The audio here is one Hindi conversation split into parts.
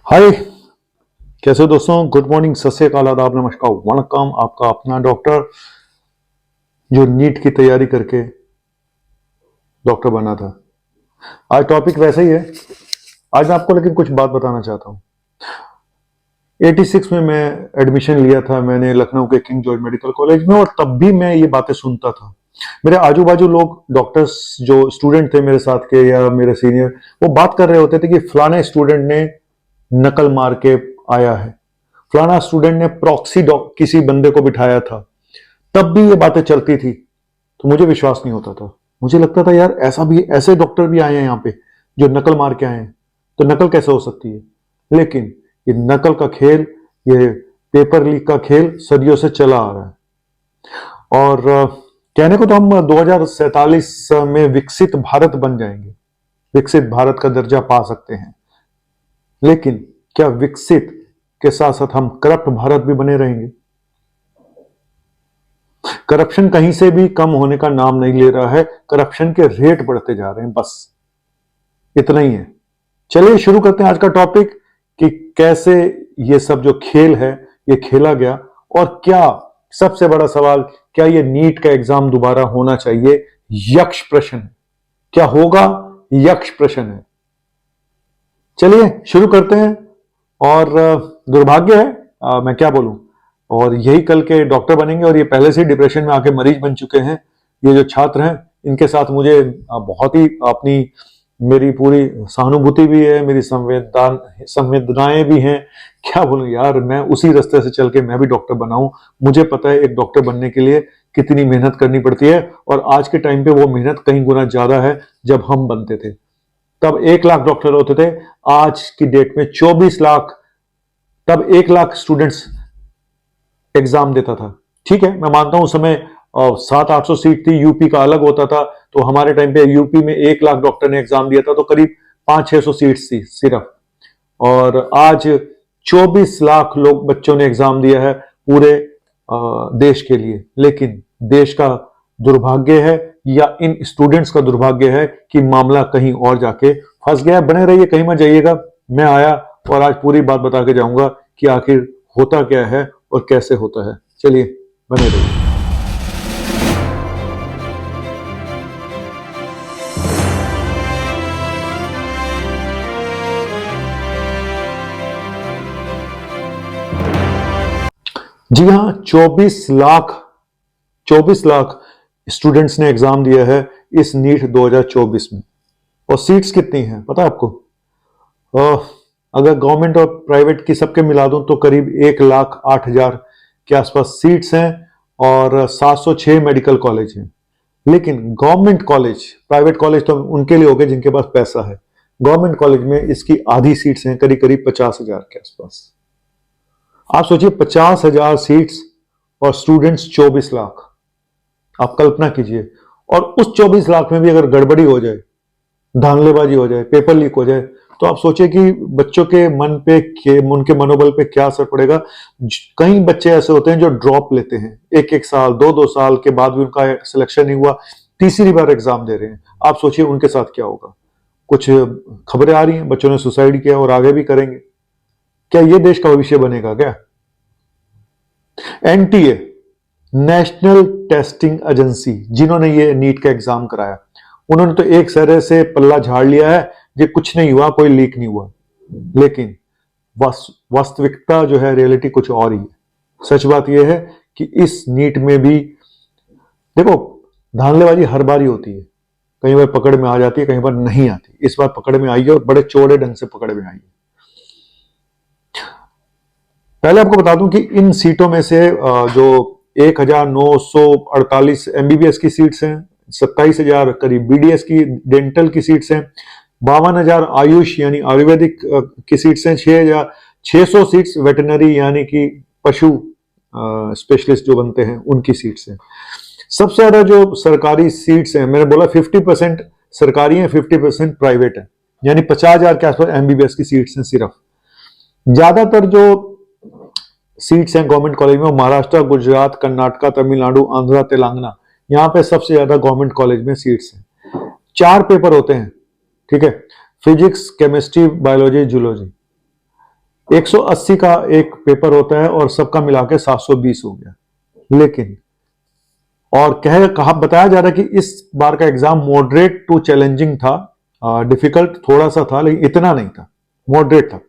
हाय, कैसे हो दोस्तों। गुड मॉर्निंग, सत श्री अकाल, आदाब, नमस्कार, वणक्कम। आपका अपना डॉक्टर जो नीट की तैयारी करके डॉक्टर बना था। आज टॉपिक वैसा ही है। आज मैं आपको लेकिन कुछ बात बताना चाहता हूँ। 86 में मैं एडमिशन लिया था मैंने लखनऊ के किंग जॉर्ज मेडिकल कॉलेज में, और तब भी मैं ये बातें सुनता था। मेरे आजू बाजू लोग डॉक्टर्स जो स्टूडेंट थे मेरे साथ के या मेरे सीनियर, वो बात कर रहे होते थे कि फलाने स्टूडेंट ने नकल मार के आया है, फलाना स्टूडेंट ने प्रॉक्सी किसी बंदे को बिठाया था। तब भी ये बातें चलती थी तो मुझे विश्वास नहीं होता था। मुझे लगता था यार ऐसा भी, ऐसे डॉक्टर भी आए हैं यहाँ पे जो नकल मार के आए हैं, तो नकल कैसे हो सकती है। लेकिन ये नकल का खेल, ये पेपर लीक का खेल सदियों से चला आ रहा है। और कहने को तो हम 2047 में विकसित भारत बन जाएंगे, विकसित भारत का दर्जा पा सकते हैं, लेकिन क्या विकसित के साथ साथ हम करप्ट भारत भी बने रहेंगे। करप्शन कहीं से भी कम होने का नाम नहीं ले रहा है, करप्शन के रेट बढ़ते जा रहे हैं, बस इतना ही है। चलिए शुरू करते हैं आज का टॉपिक कि कैसे ये सब जो खेल है ये खेला गया, और क्या सबसे बड़ा सवाल, क्या ये नीट का एग्जाम दोबारा होना चाहिए। यक्ष प्रश्न है, क्या होगा, यक्ष प्रश्न है। चलिए शुरू करते हैं। और दुर्भाग्य है, मैं क्या बोलूं, और यही कल के डॉक्टर बनेंगे, और ये पहले से डिप्रेशन में आके मरीज बन चुके हैं। ये जो छात्र हैं इनके साथ मुझे बहुत ही अपनी, मेरी पूरी सहानुभूति भी है, मेरी संवेदनाएं भी हैं। क्या बोलूं यार, मैं उसी रास्ते से चल के मैं भी डॉक्टर बनाऊं। मुझे पता है एक डॉक्टर बनने के लिए कितनी मेहनत करनी पड़ती है, और आज के टाइम पे वो मेहनत कहीं गुना ज्यादा है। जब हम बनते थे तब 1 लाख डॉक्टर होते थे, आज की डेट में 24 लाख। तब 1 लाख स्टूडेंट्स एग्जाम देता था। ठीक है, मैं मानता हूं उस समय 700-800 सीट थी, यूपी का अलग होता था। तो हमारे टाइम पे यूपी में 1 लाख डॉक्टर ने एग्जाम दिया था, तो करीब 500-600 सीट थी सिर्फ। और आज 24 लाख लोग, बच्चों ने एग्जाम दिया है पूरे देश के लिए। लेकिन देश का दुर्भाग्य है या इन स्टूडेंट्स का दुर्भाग्य है कि मामला कहीं और जाके फंस गया। बने रहिए, कहीं मत जाइएगा। मैं आया और आज पूरी बात बता के जाऊंगा कि आखिर होता क्या है और कैसे होता है। चलिए बने रहिए। जी हाँ, 24 लाख स्टूडेंट्स ने एग्जाम दिया है इस नीट 2024 में। और सीट्स कितनी हैं पता है आपको? अगर गवर्नमेंट और प्राइवेट की सबके मिला दूं तो करीब 1,08,000 के आसपास सीट्स हैं, और 706 मेडिकल कॉलेज हैं। लेकिन गवर्नमेंट कॉलेज, प्राइवेट कॉलेज तो उनके लिए हो गए जिनके पास पैसा है। गवर्नमेंट कॉलेज में इसकी आधी सीट्स हैं, करीब करीब 50,000 के आसपास। आप सोचिए 50,000 सीट्स और स्टूडेंट्स 24 लाख। आप कल्पना कीजिए। और उस 24 लाख में भी अगर गड़बड़ी हो जाए, धांधलेबाजी हो जाए, पेपर लीक हो जाए, तो आप सोचिए कि बच्चों के मन पे, उनके मनोबल पे क्या असर पड़ेगा। कई बच्चे ऐसे होते हैं जो ड्रॉप लेते हैं, 1-1 साल, 2-2 साल के बाद भी उनका सिलेक्शन नहीं हुआ, तीसरी बार एग्जाम दे रहे हैं। आप सोचिए उनके साथ क्या होगा। कुछ खबरें आ रही हैं बच्चों ने सुसाइड किया और आगे भी करेंगे। क्या ये देश का भविष्य बनेगा क्या? एनटीए, नेशनल टेस्टिंग एजेंसी, जिन्होंने ये नीट का एग्जाम कराया, उन्होंने तो एक तरह से पल्ला झाड़ लिया है, ये कुछ नहीं हुआ, कोई लीक नहीं हुआ। लेकिन वास्तविकता जो है, रियलिटी कुछ और ही है। सच बात यह है कि इस नीट में भी देखो, धांधलेबाजी हर बार ही होती है। कई बार पकड़ में आ जाती है, कई बार नहीं आती। इस बार पकड़ में आई है, और बड़े चौड़े ढंग से पकड़ में आई है। पहले आपको बता दूं कि इन सीटों में से जो 1,948 एमबीबीएस की सीट्स हैं, 27,000 करीब बीडीएस की डेंटल की सीट्स हैं, 52,000 आयुष यानी आयुर्वेदिक की सीट्स हैं, 6,600 सीट्स वेटनरी यानी कि पशु स्पेशलिस्ट जो बनते हैं उनकी सीट्स हैं। सबसे ज्यादा जो सरकारी सीट्स हैं, मैंने बोला 50% सरकारी हैं, 50% प्राइवेट है, यानी 50,000 के आसपास एमबीबीएस की सीट्स हैं सिर्फ। ज्यादातर जो सीट्स हैं गवर्नमेंट कॉलेज में, वो महाराष्ट्र, गुजरात, कर्नाटका, तमिलनाडु, आंध्रा, तेलंगाना, यहां पे सबसे ज्यादा गवर्नमेंट कॉलेज में सीट्स हैं। 4 पेपर होते हैं, ठीक है, फिजिक्स, केमिस्ट्री, बायोलॉजी, जूलॉजी। 180 का एक पेपर होता है और सबका मिला के 720 हो गया। लेकिन और कहा बताया जा रहा है कि इस बार का एग्जाम मॉडरेट टू चैलेंजिंग था, डिफिकल्ट थोड़ा सा था लेकिन इतना नहीं था, मॉडरेट था।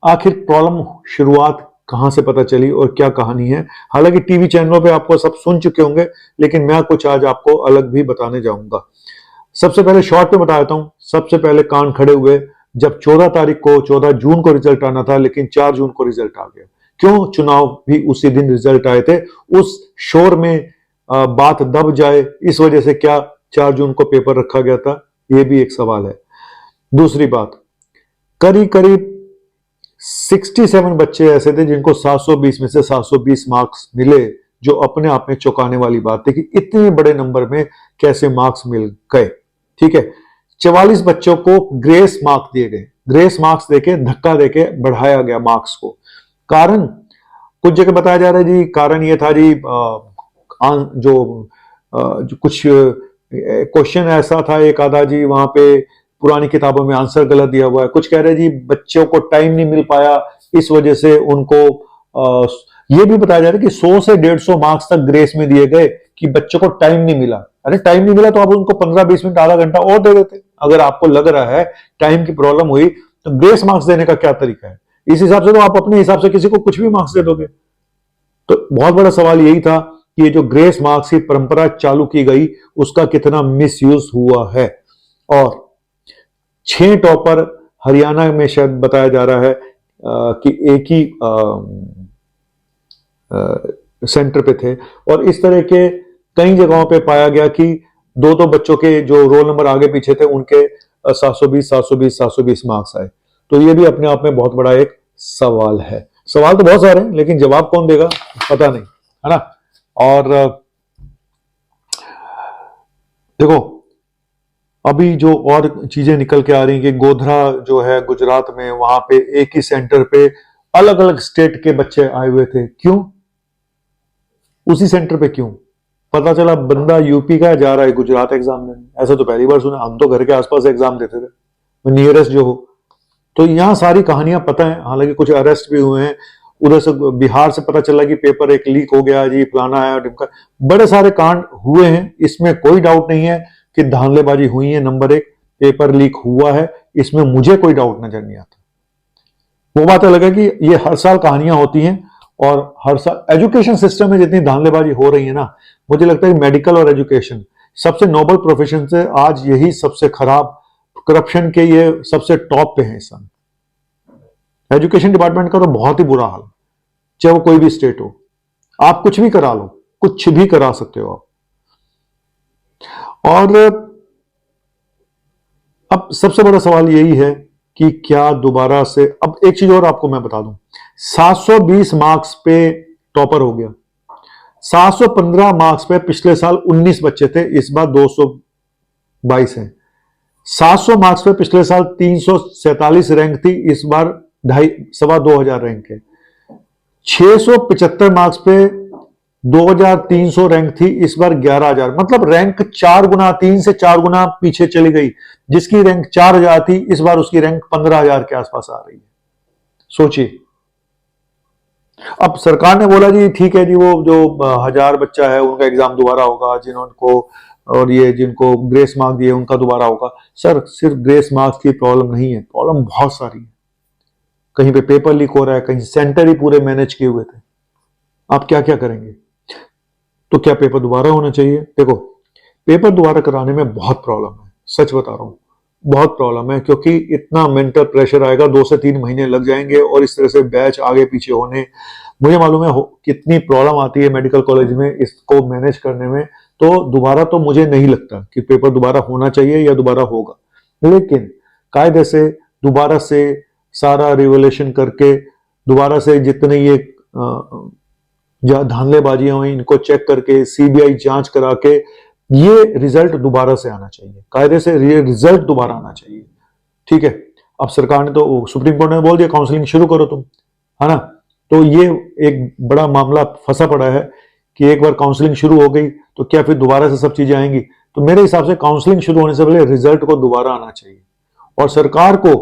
आखिर प्रॉब्लम शुरुआत कहां से पता चली और क्या कहानी है? हालांकि टीवी चैनलों पे आपको सब सुन चुके होंगे, लेकिन मैं कुछ आज आपको अलग भी बताने जाऊंगा। सबसे पहले शॉर्ट में बता देता हूं। सबसे पहले कान खड़े हुए जब 14 जून को रिजल्ट आना था, लेकिन 4 जून को रिजल्ट आ गया। क्यों चुनाव भी उसी दिन रिजल्ट आए थे? उस शोर में बात दब जाए इस वजह से क्या 4 जून को पेपर रखा गया था? यह भी एक सवाल है। दूसरी बात, करीब करीब 67 बच्चे ऐसे थे जिनको 720 में से 720 मार्क्स मिले, जो अपने आप में चौंकाने वाली बात थी कि इतने बड़े नंबर में कैसे मार्क्स मिल गए। ठीक है, 44 बच्चों को ग्रेस मार्क्स दिए गए। ग्रेस मार्क्स देके धक्का देके बढ़ाया गया मार्क्स को। कारण कुछ जगह बताया जा रहा है जी, कारण ये था जी जो कुछ क्वेश्चन ऐसा था एक आधा जी, वहां पे पुरानी किताबों में आंसर गलत दिया हुआ है। कुछ कह रहे हैं जी बच्चों को टाइम नहीं मिल पाया, इस वजह से उनको ये भी बताया जा रहा है कि 100 से 150 मार्क्स तक ग्रेस में दिए गए कि बच्चों को टाइम नहीं मिला। अरे टाइम नहीं मिला तो आप उनको 15-20 मिनट आधा घंटा और दे देते। अगर आपको लग रहा है टाइम की प्रॉब्लम हुई तो ग्रेस मार्क्स देने का क्या तरीका है? इस हिसाब से तो आप अपने हिसाब से किसी को कुछ भी मार्क्स दे दोगे। तो बहुत बड़ा सवाल यही था कि ये जो ग्रेस मार्क्स की परंपरा चालू की गई उसका कितना मिसयूज हुआ है। और 6 टॉपर हरियाणा में शायद बताया जा रहा है कि एक ही सेंटर पे थे, और इस तरह के कई जगहों पे पाया गया कि दो बच्चों के जो रोल नंबर आगे पीछे थे उनके 720 मार्क्स आए। तो ये भी अपने आप में बहुत बड़ा एक सवाल है। सवाल तो बहुत सारे हैं लेकिन जवाब कौन देगा पता नहीं, है ना। और देखो अभी जो और चीजें निकल के आ रही हैं कि गोधरा जो है गुजरात में, वहां पे एक ही सेंटर पे अलग अलग स्टेट के बच्चे आए हुए थे। क्यों उसी सेंटर पे? क्यों? पता चला बंदा यूपी का जा रहा है गुजरात एग्जाम देने। ऐसा तो पहली बार सुना, हम तो घर के आसपास एग्जाम देते थे नियरेस्ट जो हो। तो यहां सारी कहानियां पता है। हालांकि कुछ अरेस्ट भी हुए हैं। उधर से बिहार से पता चला कि पेपर एक लीक हो गया जी, फलाना है ढिमका, बड़े सारे कांड हुए हैं। इसमें कोई डाउट नहीं है कि धांधलेबाजी हुई है। नंबर 1, पेपर लीक हुआ है, इसमें मुझे कोई डाउट नजर नहीं आता। वो बात अलग है कि ये हर साल कहानियां होती हैं और हर साल एजुकेशन सिस्टम में जितनी धांधलेबाजी हो रही है ना, मुझे लगता है कि मेडिकल और एजुकेशन सबसे नोबल प्रोफेशन से आज यही सबसे खराब, करप्शन के ये सबसे टॉप पे है इस समय। एजुकेशन डिपार्टमेंट का तो बहुत ही बुरा हाल, चाहे वो कोई भी स्टेट हो। आप कुछ भी करा लो, कुछ भी करा सकते हो आप। और अब सबसे बड़ा सवाल यही है कि क्या दोबारा से, अब एक चीज और आपको मैं बता दूं, 720 मार्क्स पे टॉपर हो गया। 715 मार्क्स पे पिछले साल 19 बच्चे थे, इस बार 222 हैं। 700 मार्क्स पे पिछले साल 347 रैंक थी, इस बार 2,500 रैंक है। 675 मार्क्स पे 2,300 रैंक थी, इस बार 11,000। मतलब रैंक 3 से 4 गुना पीछे चली गई। जिसकी रैंक 4,000 थी, इस बार उसकी रैंक 15,000 के आसपास आ रही है। सोचिए। अब सरकार ने बोला जी ठीक है जी, वो जो 1,000 बच्चा है उनका एग्जाम दोबारा होगा, जिनको और ये जिनको ग्रेस मार्क्स दिए उनका दोबारा होगा। सर सिर्फ ग्रेस मार्क्स की प्रॉब्लम नहीं है, प्रॉब्लम बहुत सारी है। कहीं पे पेपर लीक हो रहा है, कहीं सेंटर ही पूरे मैनेज किए हुए थे। आप क्या क्या करेंगे? तो क्या पेपर दोबारा होना चाहिए? देखो पेपर दोबारा कराने में बहुत प्रॉब्लम है, सच बता रहा हूं, बहुत प्रॉब्लम है। क्योंकि इतना मेंटल प्रेशर आएगा, 2 से 3 महीने लग जाएंगे और इस तरह से बैच आगे पीछे होने, मुझे मालूम है कितनी प्रॉब्लम आती है मेडिकल कॉलेज में इसको मैनेज करने में। तो दोबारा तो मुझे नहीं लगता कि पेपर दोबारा होना चाहिए या दोबारा होगा, लेकिन कायदे से दोबारा से सारा रिवोल्यूशन करके दोबारा से जितने ये धांधलेबाजियां हुई इनको चेक करके सीबीआई जांच करा के ये रिजल्ट दोबारा से आना चाहिए, कायदे से ये रिजल्ट दोबारा आना चाहिए। ठीक है, अब सरकार ने तो, सुप्रीम कोर्ट ने बोल दिया काउंसलिंग शुरू करो तुम, है ना। तो ये एक बड़ा मामला फंसा पड़ा है कि एक बार काउंसलिंग शुरू हो गई तो क्या फिर दोबारा से सब चीजें आएंगी? तो मेरे हिसाब से काउंसलिंग शुरू होने से पहले रिजल्ट को दोबारा आना चाहिए। और सरकार को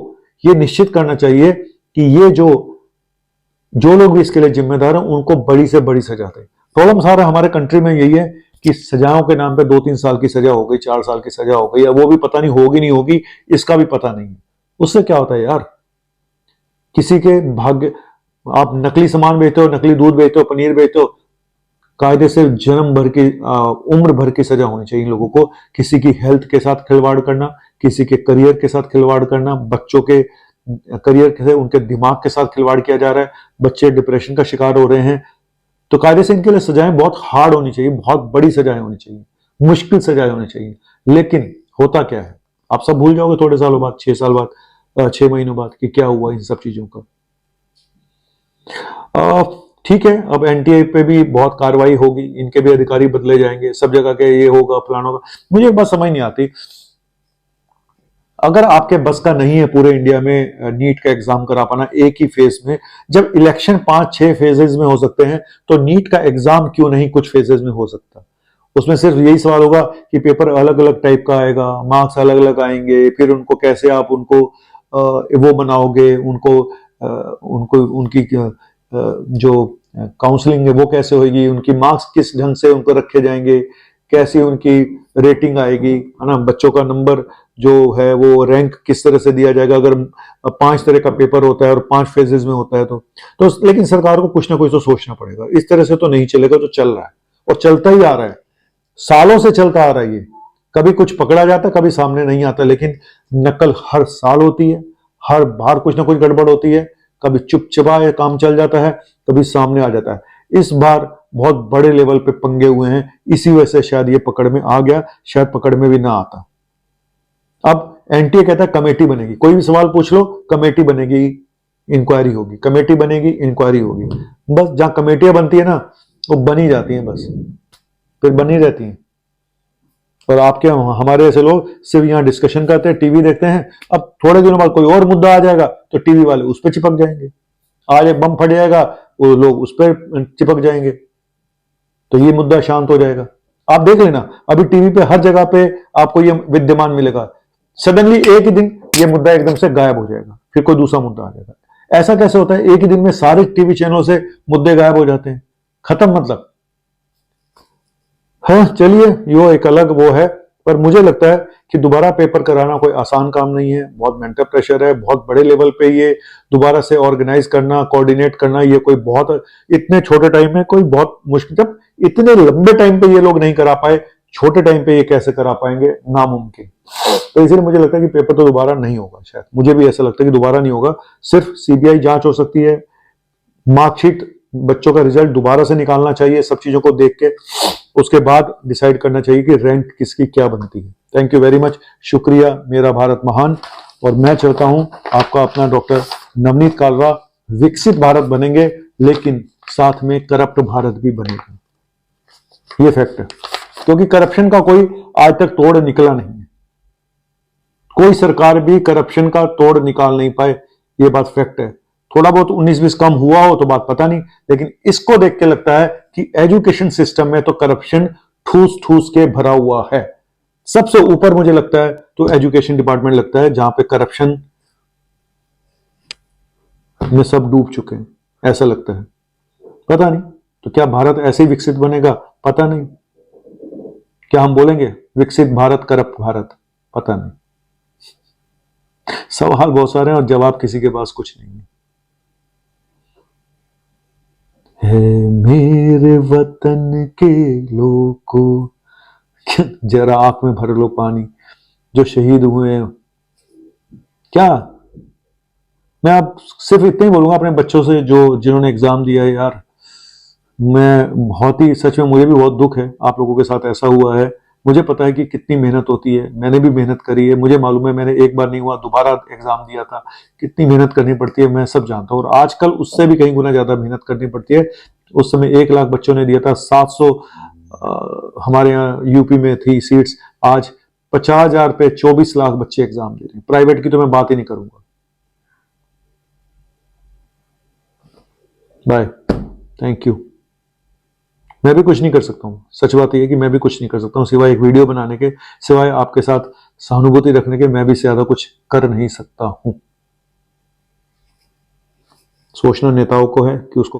ये निश्चित करना चाहिए कि ये जो लोग भी इसके लिए जिम्मेदार हैं उनको बड़ी से बड़ी सजा दे। प्रॉब्लम सारा हमारे कंट्री में यही है कि सजाओं के नाम पे 2-3 साल की सजा हो गई, 4 साल की सजा हो गई, या वो भी पता नहीं होगी नहीं होगी, इसका भी पता नहीं है। उससे क्या होता है यार, किसी के भाग्य, आप नकली सामान बेचते हो, नकली दूध बेचते हो, पनीर बेचते हो, कायदे से जन्म भर की उम्र भर की सजा होनी चाहिए इन लोगों को। किसी की हेल्थ के साथ खिलवाड़ करना, किसी के करियर के साथ खिलवाड़ करना, बच्चों के करियर से उनके दिमाग के साथ खिलवाड़ किया जा रहा है, बच्चे डिप्रेशन का शिकार हो रहे हैं, तो कायदे से इनके लिए सजाएं बहुत हार्ड होनी चाहिए, बहुत बड़ी सजाएं होनी चाहिए, मुश्किल सजाएं होनी चाहिए। लेकिन होता क्या है, आप सब भूल जाओगे थोड़े सालों बाद, 6 साल बाद, 6 महीनों बाद, कि क्या हुआ इन सब चीजों का। ठीक है, अब एनटीए पे भी बहुत कार्रवाई होगी, इनके भी अधिकारी बदले जाएंगे, सब जगह के ये होगा, फलाना होगा। मुझे एक बात समझ नहीं आती, अगर आपके बस का नहीं है पूरे इंडिया में नीट का एग्जाम करा पाना एक ही फेज में, जब इलेक्शन 5-6 फेजेस में हो सकते हैं, तो नीट का एग्जाम क्यों नहीं कुछ फेजेस में हो सकता? उसमें सिर्फ यही सवाल होगा कि पेपर अलग अलग टाइप का आएगा, मार्क्स अलग अलग आएंगे, फिर उनको कैसे आप उनको वो बनाओगे, उनको उनकी जो काउंसलिंग है वो कैसे होगी, उनकी मार्क्स किस ढंग से उनको रखे जाएंगे, कैसी उनकी रेटिंग आएगी, है ना, बच्चों का नंबर जो है वो रैंक किस तरह से दिया जाएगा, अगर 5 तरह का पेपर होता है और 5 फेजेस में होता है तो लेकिन सरकार को कुछ ना कुछ तो सोचना पड़ेगा। इस तरह से तो नहीं चलेगा जो चल रहा है, और चलता ही आ रहा है, सालों से चलता आ रहा है। ये कभी कुछ पकड़ा जाता है, कभी सामने नहीं आता, लेकिन नकल हर साल होती है, हर बार कुछ ना कुछ गड़बड़ होती है, कभी चुपचाप काम चल जाता है, कभी सामने आ जाता है। इस बार बहुत बड़े लेवल पे पंगे हुए हैं, इसी वजह से शायद ये पकड़ में आ गया, शायद पकड़ में भी ना आता। अब एनटीए कहता है कमेटी बनेगी, कोई भी सवाल पूछ लो, कमेटी बनेगी, इंक्वायरी होगी, कमेटी बनेगी, इंक्वायरी होगी। बस जहां कमेटियां बनती है ना, वो बनी जाती हैं, बस फिर बनी रहती हैं। और आपके हमारे ऐसे लोग सिर्फ यहाँ डिस्कशन करते हैं, टीवी देखते हैं, अब थोड़े दिनों बाद कोई और मुद्दा आ जाएगा तो टीवी वाले उस पर चिपक जाएंगे, आज एक बम फट जाएगा वो लोग उस पर चिपक जाएंगे, तो ये मुद्दा शांत हो जाएगा। आप देख लेना, अभी टीवी पे हर जगह पे आपको ये विद्यमान मिलेगा, सडनली एक ही दिन ये मुद्दा एकदम से गायब हो जाएगा, फिर कोई दूसरा मुद्दा आ जाएगा। ऐसा कैसे होता है, एक ही दिन में सारे टीवी चैनलों से मुद्दे गायब हो जाते हैं, खत्म मतलब। हाँ चलिए, यो एक अलग वो है, पर मुझे लगता है कि दोबारा पेपर कराना कोई आसान काम नहीं है, बहुत मेंटल प्रेशर है, बहुत बड़े लेवल पे ये दोबारा से ऑर्गेनाइज करना, कोऑर्डिनेट करना, ये कोई बहुत इतने छोटे टाइम में कोई बहुत मुश्किल, जब इतने लंबे टाइम पे ये लोग नहीं करा पाए, छोटे टाइम पे ये कैसे करा पाएंगे, नामुमकिन। तो इसलिए मुझे लगता है कि पेपर तो दोबारा नहीं होगा, शायद मुझे भी ऐसा लगता है कि दोबारा नहीं होगा, सिर्फ सीबीआई जांच हो सकती है, मार्कशीट, बच्चों का रिजल्ट दोबारा से निकालना चाहिए, सब चीजों को देख के उसके बाद डिसाइड करना चाहिए कि रैंक किसकी क्या बनती है। थैंक यू वेरी मच, शुक्रिया, मेरा भारत महान। और मैं चाहता हूं आपका अपना डॉक्टर नवनीत कालरा, विकसित भारत बनेंगे, लेकिन साथ में करप्ट भारत भी बनेगा, ये फैक्ट है, क्योंकि करप्शन का कोई आज तक तोड़ निकला नहीं है, कोई सरकार भी करप्शन का तोड़ निकाल नहीं पाए, ये बात फैक्ट है। थोड़ा बहुत 19-20 कम हुआ हो तो बात पता नहीं, लेकिन इसको देख के लगता है कि एजुकेशन सिस्टम में तो करप्शन ठूस ठूस के भरा हुआ है। सबसे ऊपर मुझे लगता है तो एजुकेशन डिपार्टमेंट लगता है, जहां पे करप्शन में सब डूब चुके हैं, ऐसा लगता है। पता नहीं तो क्या भारत ऐसे ही विकसित बनेगा, पता नहीं। क्या हम बोलेंगे विकसित भारत करप्ट भारत, पता नहीं। सवाल बहुत सारे हैं और जवाब किसी के पास कुछ नहीं है मेरे वतन के लोगों, जरा आंख में भर लो पानी, जो शहीद हुए हैं। क्या मैं आप सिर्फ इतना ही बोलूंगा अपने बच्चों से जो जिन्होंने एग्जाम दिया है, यार मैं बहुत ही, सच में मुझे भी बहुत दुख है आप लोगों के साथ ऐसा हुआ है। मुझे पता है कि कितनी मेहनत होती है, मैंने भी मेहनत करी है, मुझे मालूम है, मैंने एक बार नहीं हुआ दोबारा एग्जाम दिया था, कितनी मेहनत करनी पड़ती है, मैं सब जानता हूँ। और आजकल उससे भी कहीं गुना ज्यादा मेहनत करनी पड़ती है। उस समय 1 लाख बच्चों ने दिया था, 700 हमारे यहाँ यूपी में थी सीट्स, आज 50,000 पे 24 लाख बच्चे एग्जाम दे रहे हैं। प्राइवेट की तो मैं बात ही नहीं करूंगा। Bye, thank you. मैं भी कुछ नहीं कर सकता हूँ, सच बात यह है कि मैं भी कुछ नहीं कर सकता हूँ, सिवाय एक वीडियो बनाने के, सिवाय आपके साथ सहानुभूति रखने के, मैं भी ज्यादा कुछ कर नहीं सकता हूँ। सोचना नेताओं को है कि उसको